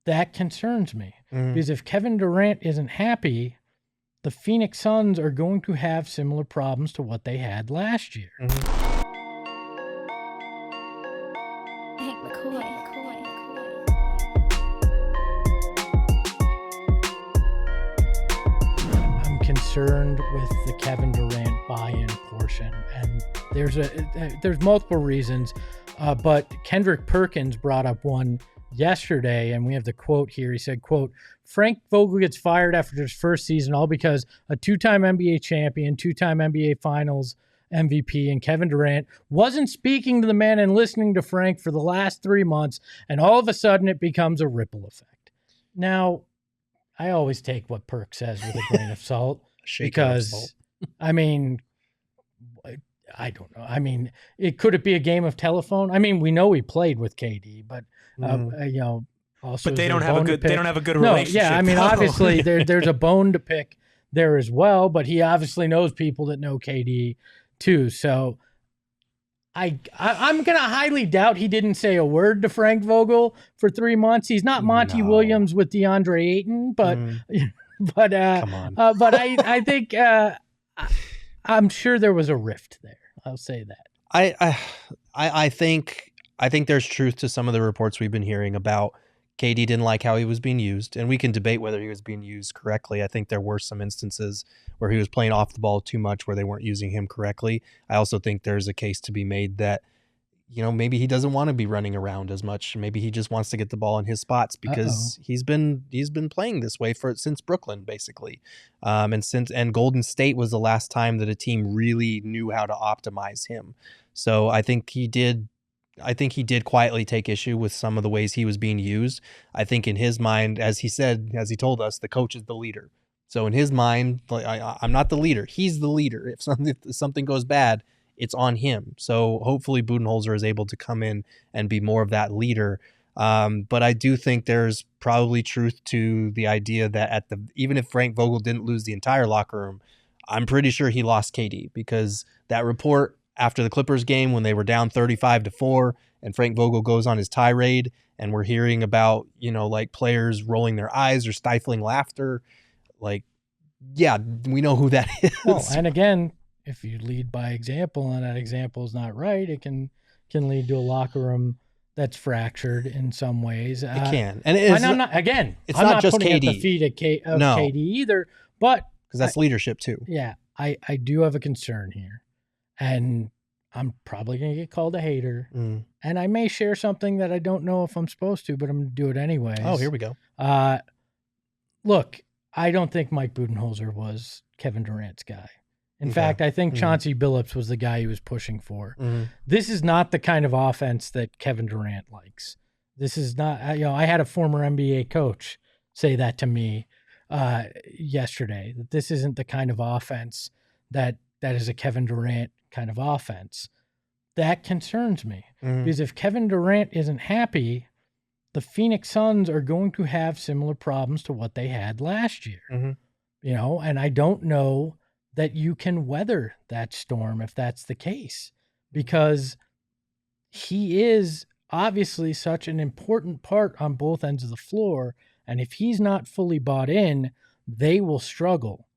that concerns me. Because if Kevin Durant isn't happy, the Phoenix Suns are going to have similar problems to what they had last year. I'm concerned with the Kevin Durant buy-in portion, and there's multiple reasons, but Kendrick Perkins brought up one yesterday, and we have the quote here. He said, quote, Frank Vogel gets fired after his first season, all because a two-time NBA champion, two-time NBA Finals MVP, and Kevin Durant wasn't speaking to the man and listening to Frank for the last 3 months, and all of a sudden it becomes a ripple effect. Now, I always take what Perk says with a grain of salt because, I mean, I don't know. I mean, could it be a game of telephone? I mean, we know he played with KD, but you know, also, but they don't have a good relationship. Yeah, I mean, obviously there's a bone to pick there as well, but he obviously knows people that know KD too. So I'm going to highly doubt he didn't say a word to Frank Vogel for 3 months. He's not Monty Williams with DeAndre Ayton, but come on. But I think I'm sure there was a rift there. I'll say that. I think there's truth to some of the reports we've been hearing about KD didn't like how he was being used, and we can debate whether he was being used correctly. I think there were some instances where he was playing off the ball too much, where they weren't using him correctly. I also think there's a case to be made that, you know, maybe he doesn't want to be running around as much. Maybe he just wants to get the ball in his spots because he's been playing this way since Brooklyn, basically. And Golden State was the last time that a team really knew how to optimize him. So I think he did quietly take issue with some of the ways he was being used. I think in his mind, as he told us, the coach is the leader. So in his mind, I'm not the leader. He's the leader. If something goes bad, it's on him. So hopefully Budenholzer is able to come in and be more of that leader. But I do think there's probably truth to the idea that even if Frank Vogel didn't lose the entire locker room, I'm pretty sure he lost KD, because that report after the Clippers game when they were down 35-4 and Frank Vogel goes on his tirade and we're hearing about, you know, like players rolling their eyes or stifling laughter, like, yeah, we know who that is. Well, and again, if you lead by example and that example is not right, it can lead to a locker room that's fractured in some ways. It can. And I'm not just putting KD. at the feet of KD either, but because that's leadership too. Yeah, I do have a concern here. And I'm probably going to get called a hater. And I may share something that I don't know if I'm supposed to, but I'm going to do it anyways. Oh, here we go. Look, I don't think Mike Budenholzer was Kevin Durant's guy. In fact, I think Chauncey Billups was the guy he was pushing for. This is not the kind of offense that Kevin Durant likes. This is not, I had a former NBA coach say that to me yesterday, that this isn't the kind of offense that is a Kevin Durant kind of offense. That concerns me because if Kevin Durant isn't happy, the Phoenix Suns are going to have similar problems to what they had last year. You know, and I don't know that you can weather that storm if that's the case, because he is obviously such an important part on both ends of the floor. And if he's not fully bought in, they will struggle.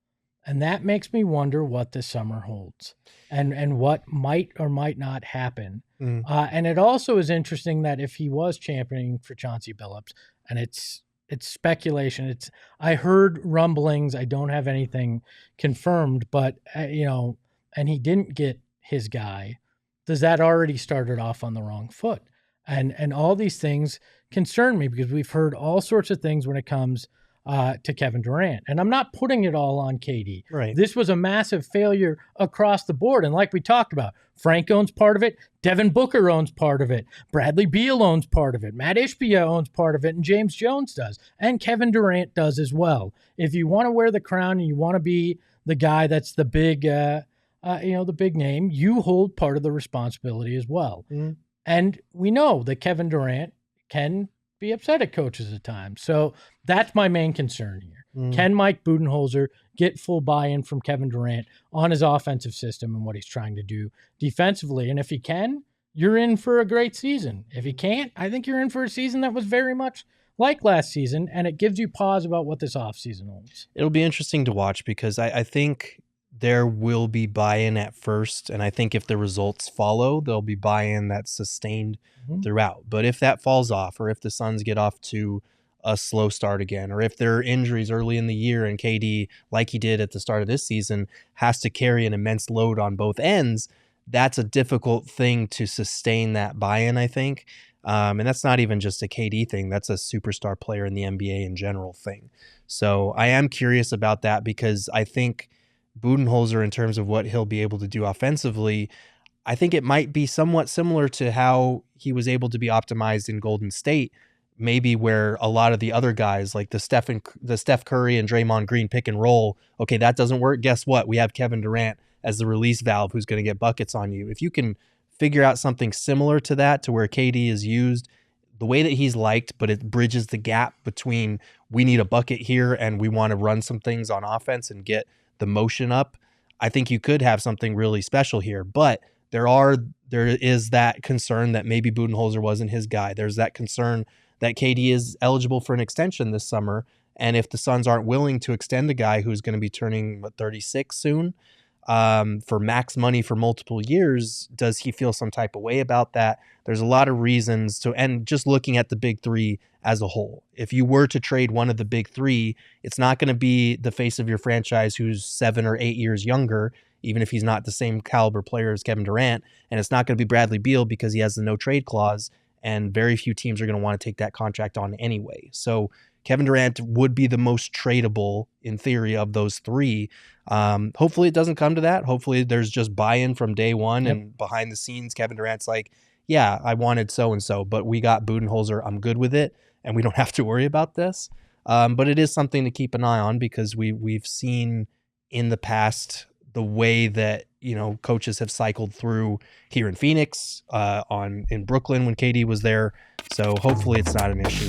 And that makes me wonder what this summer holds and what might or might not happen. And it also is interesting that if he was championing for Chauncey Billups, and it's speculation, I heard rumblings, I don't have anything confirmed, but and he didn't get his guy. Does that already started off on the wrong foot? And all these things concern me because we've heard all sorts of things when it comes to Kevin Durant. And I'm not putting it all on KD. Right. This was a massive failure across the board. And like we talked about, Frank owns part of it. Devin Booker owns part of it. Bradley Beal owns part of it. Matt Ishbia owns part of it. And James Jones does. And Kevin Durant does as well. If you want to wear the crown and you want to be the guy that's the big, the big name, you hold part of the responsibility as well. And we know that Kevin Durant can be upset at coaches at times. So that's my main concern here. Can Mike Budenholzer get full buy-in from Kevin Durant on his offensive system and what he's trying to do defensively? And if he can, you're in for a great season. If he can't, I think you're in for a season that was very much like last season, and it gives you pause about what this offseason holds. It'll be interesting to watch because I think there will be buy-in at first, and I think if the results follow, there'll be buy-in that's sustained throughout. But if that falls off, or if the Suns get off to a slow start again, or if there are injuries early in the year and KD, like he did at the start of this season, has to carry an immense load on both ends, that's a difficult thing to sustain that buy-in, I think. And that's not even just a KD thing. That's a superstar player in the NBA in general thing. So I am curious about that because I think Budenholzer, in terms of what he'll be able to do offensively, I think it might be somewhat similar to how he was able to be optimized in Golden State, maybe where a lot of the other guys like the Steph Curry and Draymond Green pick and roll, okay, that doesn't work. Guess what? We have Kevin Durant as the release valve who's going to get buckets on you. If you can figure out something similar to that, to where KD is used the way that he's liked, but it bridges the gap between we need a bucket here and we want to run some things on offense and get the motion up, I think you could have something really special here. But there is that concern that maybe Budenholzer wasn't his guy. There's that concern that KD is eligible for an extension this summer. And if the Suns aren't willing to extend a guy who's going to be turning 36 soon for max money for multiple years, does he feel some type of way about that? There's a lot of reasons to, and just looking at the big three as a whole, if you were to trade one of the big three, it's not going to be the face of your franchise who's 7 or 8 years younger, even if he's not the same caliber player as Kevin Durant. And it's not going to be Bradley Beal because he has the no trade clause, and very few teams are going to want to take that contract on anyway. So Kevin Durant would be the most tradable in theory of those three. Hopefully it doesn't come to that. Hopefully there's just buy-in from day one. Yep. And behind the scenes, Kevin Durant's like, yeah, I wanted so-and-so, but we got Budenholzer. I'm good with it, and we don't have to worry about this. But it is something to keep an eye on because we've seen in the past the way that, coaches have cycled through here in Phoenix, in Brooklyn when KD was there. So hopefully it's not an issue.